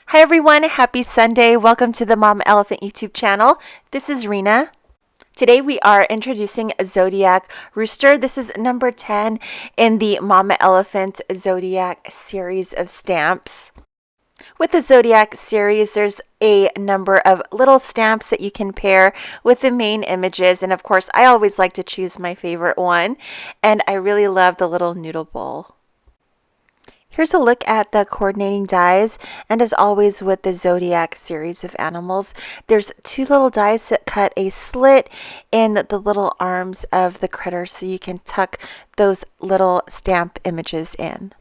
Hi everyone, happy Sunday. Welcome to the Mama Elephant YouTube channel. This is Rena. Today we are introducing Zodiac Rooster. This is number 10 in the Mama Elephant Zodiac series of stamps. With the Zodiac series, there's a number of little stamps that you can pair with the main images. And of course, I always like to choose my favorite one. And I really love the little noodle bowl. Here's a look at the coordinating dies, and as always with the Zodiac series of animals, there's two little dies that cut a slit in the little arms of the critter so you can tuck those little stamp images in.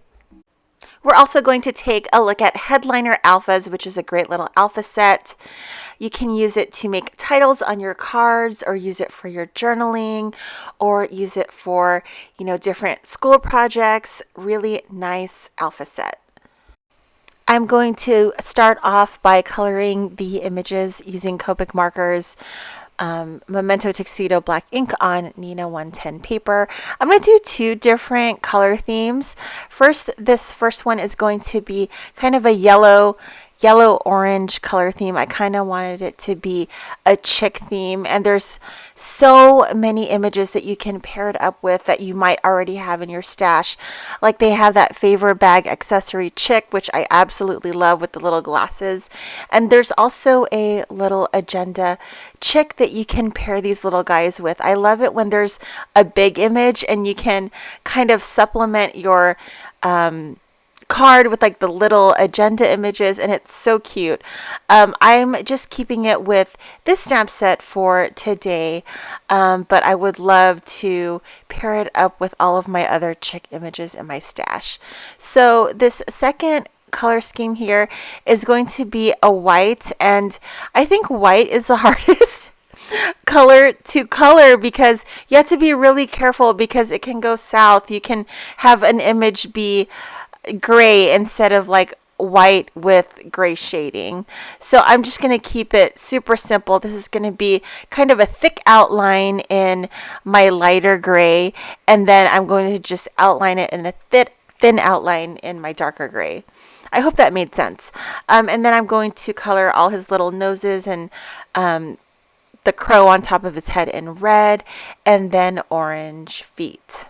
We're also going to take a look at Headliner Alphas, which is a great little alpha set. You can use it to make titles on your cards, or use it for your journaling, or use it for, different school projects. Really nice alpha set. I'm going to start off by coloring the images using Copic markers. Memento Tuxedo black ink on Nina 110 paper. I'm going to do two different color themes. This first one is going to be kind of a yellow-orange color theme. I kind of wanted it to be a chick theme, and there's so many images that you can pair it up with that you might already have in your stash. Like they have that favor bag accessory chick, which I absolutely love with the little glasses. And there's also a little agenda chick that you can pair these little guys with. I love it when there's a big image and you can kind of supplement your card with like the little agenda images, and it's so cute. I'm just keeping it with this stamp set for today, but I would love to pair it up with all of my other chick images in my stash. So this second color scheme here is going to be a white, and I think white is the hardest color to color because you have to be really careful because it can go south. You can have an image be gray instead of like white with gray shading. So I'm just going to keep it super simple. This is going to be kind of a thick outline in my lighter gray, and then I'm going to just outline it in a thin outline in my darker gray. I hope that made sense. And then I'm going to color all his little noses and the crow on top of his head in red, and then orange feet.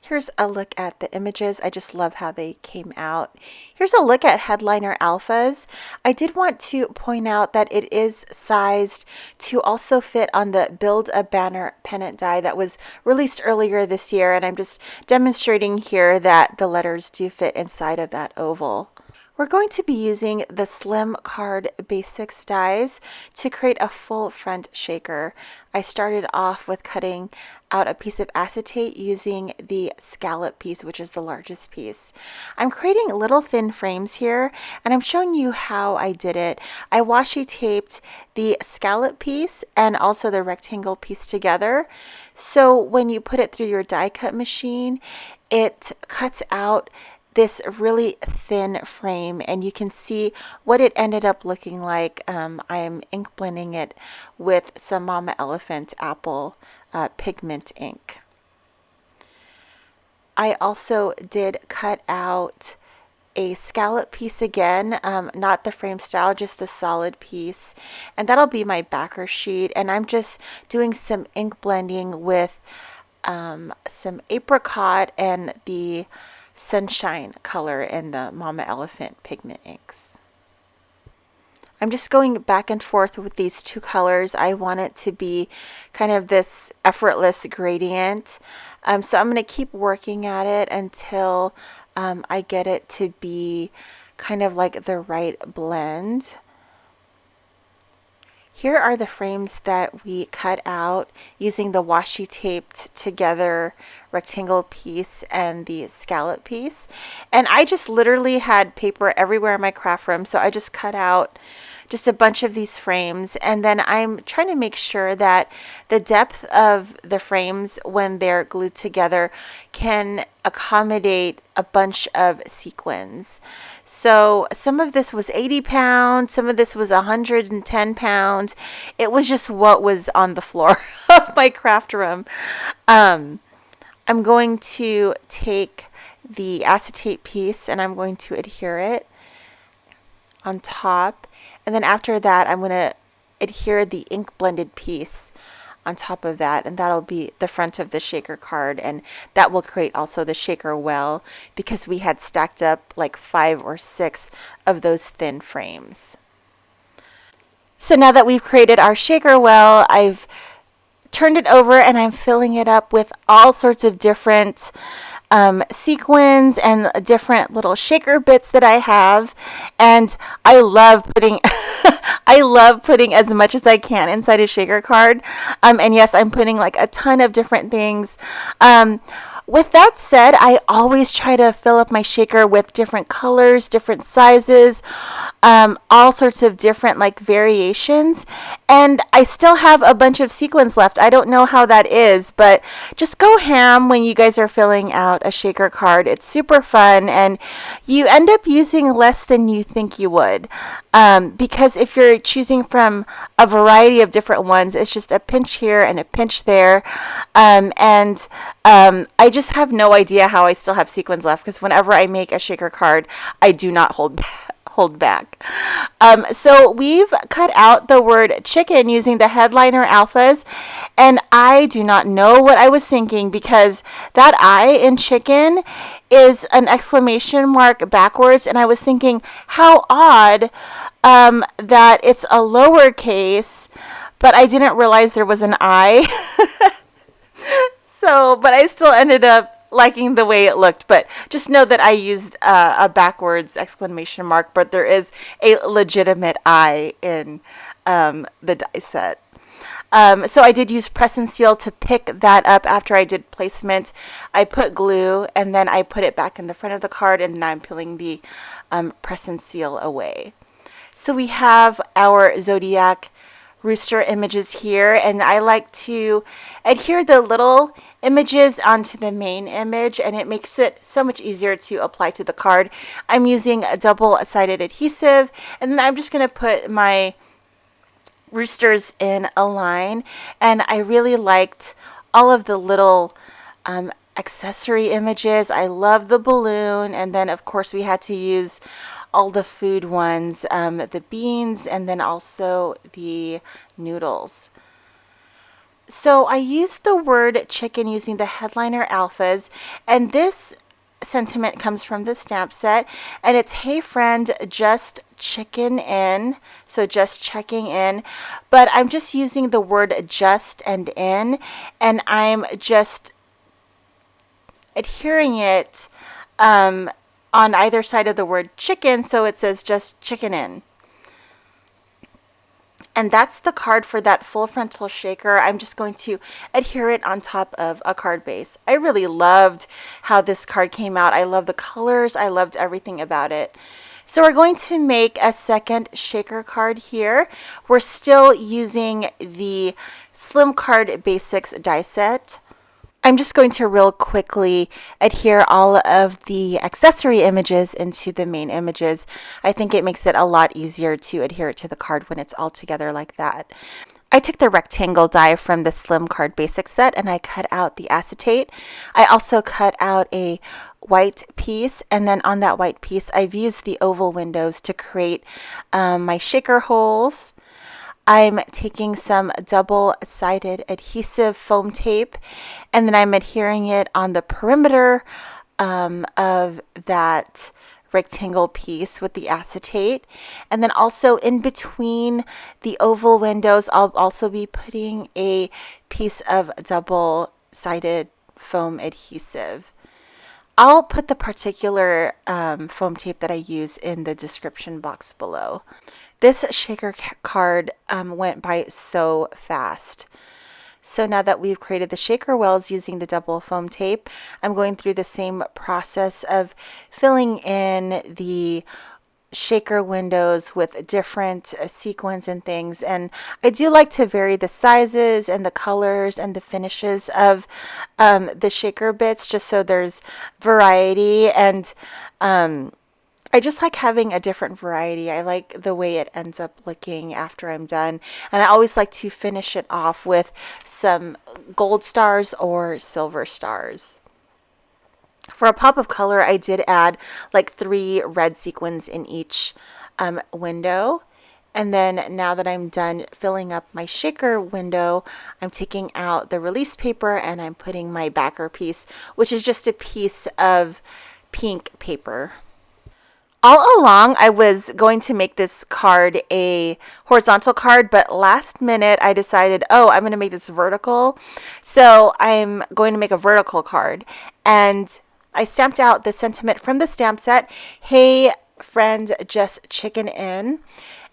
Here's a look at the images. I just love how they came out. Here's a look at Headliner Alphas. I did want to point out that it is sized to also fit on the Build a Banner pennant die that was released earlier this year, and I'm just demonstrating here that the letters do fit inside of that oval. We're going to be using the Slim Card Basics dies to create a full front shaker. I started off with cutting out a piece of acetate using the scallop piece, which is the largest piece. I'm creating little thin frames here, and I'm showing you how I did it. I washi taped the scallop piece and also the rectangle piece together. So when you put it through your die cut machine, it cuts out this really thin frame, and you can see what it ended up looking like. I'm ink blending it with some Mama Elephant Apple pigment ink. I also did cut out a scallop piece again, not the frame style, just the solid piece, and that'll be my backer sheet. And I'm just doing some ink blending with some apricot and the sunshine color in the Mama Elephant pigment inks. I'm just going back and forth with these two colors. I want it to be kind of this effortless gradient. So I'm going to keep working at it until I get it to be kind of like the right blend. Here are the frames that we cut out using the washi taped together rectangle piece and the scallop piece. And I just literally had paper everywhere in my craft room, so I just cut out just a bunch of these frames, and then I'm trying to make sure that the depth of the frames when they're glued together can accommodate a bunch of sequins. So some of this was 80 pounds, some of this was 110 pounds. It was just what was on the floor of my craft room. I'm going to take the acetate piece and I'm going to adhere it on top. And then after that, I'm going to adhere the ink blended piece on top of that, and that'll be the front of the shaker card, and that will create also the shaker well, because we had stacked up like 5 or 6 of those thin frames. So now that we've created our shaker well, I've turned it over and I'm filling it up with all sorts of different sequins and different little shaker bits that I have, and I love putting I love putting as much as I can inside a shaker card, and yes, I'm putting like a ton of different things. With that said, I always try to fill up my shaker with different colors, different sizes, all sorts of different like variations. And I still have a bunch of sequins left. I don't know how that is, but just go ham when you guys are filling out a shaker card. It's super fun, and you end up using less than you think you would. Because if you're choosing from a variety of different ones, it's just a pinch here and a pinch there. I just have no idea how I still have sequins left, because whenever I make a shaker card, I do not hold back. So we've cut out the word chicken using the headliner alphas, and I do not know what I was thinking, because that I in chicken is an exclamation mark backwards, and I was thinking how odd that it's a lowercase, but I didn't realize there was an I. But I still ended up liking the way it looked. But just know that I used a backwards exclamation mark, but there is a legitimate I in the die set. So I did use press and seal to pick that up after I did placement. I put glue and then I put it back in the front of the card, and now I'm peeling the press and seal away. So we have our Zodiac Rooster images here, and I like to adhere the little images onto the main image, and it makes it so much easier to apply to the card. I'm using a double-sided adhesive, and then I'm just going to put my roosters in a line, and I really liked all of the little accessory images. I love the balloon, and then of course we had to use all the food ones, the beans, and then also the noodles. So I used the word chicken using the headliner alphas, and this sentiment comes from the stamp set, and it's hey friend, just chicken in, so just checking in, but I'm just using the word just and in, and I'm just adhering it on either side of the word chicken, so it says just chicken in. And that's the card for that full frontal shaker. I'm just going to adhere it on top of a card base. I really loved how this card came out. I love the colors. I loved everything about it. So we're going to make a second shaker card here. We're still using the Slim Card Basics die set. I'm just going to real quickly adhere all of the accessory images into the main images. I think it makes it a lot easier to adhere it to the card when it's all together like that. I took the rectangle die from the Slim Card Basics set and I cut out the acetate. I also cut out a white piece, and then on that white piece I've used the oval windows to create my shaker holes. I'm taking some double-sided adhesive foam tape, and then I'm adhering it on the perimeter of that rectangle piece with the acetate. And then also in between the oval windows, I'll also be putting a piece of double-sided foam adhesive. I'll put the particular foam tape that I use in the description box below. This shaker card went by so fast. So now that we've created the shaker wells using the double foam tape, I'm going through the same process of filling in the shaker windows with different sequins and things. And I do like to vary the sizes and the colors and the finishes of the shaker bits, just so there's variety. And I just like having a different variety. I like the way it ends up looking after I'm done. And I always like to finish it off with some gold stars or silver stars. For a pop of color, I did add like 3 red sequins in each window. And then now that I'm done filling up my shaker window, I'm taking out the release paper and I'm putting my backer piece, which is just a piece of pink paper. All along, I was going to make this card a horizontal card, but last minute I decided, oh, I'm going to make this vertical. So I'm going to make a vertical card. And I stamped out the sentiment from the stamp set, "Hey, friend, just chicken in."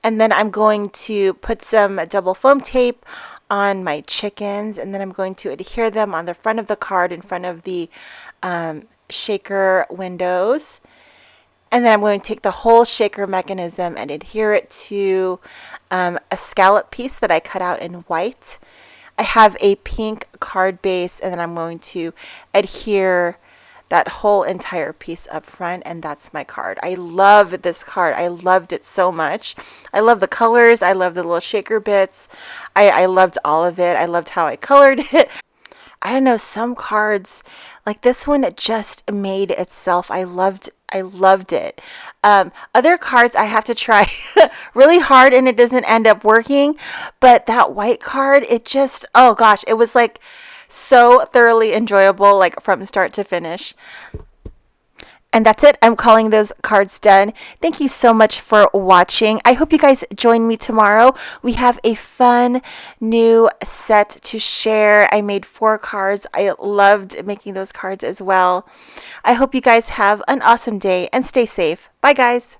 And then I'm going to put some double foam tape on my chickens, and then I'm going to adhere them on the front of the card in front of the shaker windows. And then I'm going to take the whole shaker mechanism and adhere it to a scallop piece that I cut out in white. I have a pink card base, and then I'm going to adhere that whole entire piece up front, and that's my card. I love this card. I loved it so much. I love the colors. I love the little shaker bits. I loved all of it. I loved how I colored it. I don't know, some cards like this one, it just made itself. I loved it. Other cards I have to try really hard and it doesn't end up working, but that white card, it just, oh gosh, it was like so thoroughly enjoyable, like from start to finish. And that's it. I'm calling those cards done. Thank you so much for watching. I hope you guys join me tomorrow. We have a fun new set to share. I made 4 cards. I loved making those cards as well. I hope you guys have an awesome day and stay safe. Bye, guys.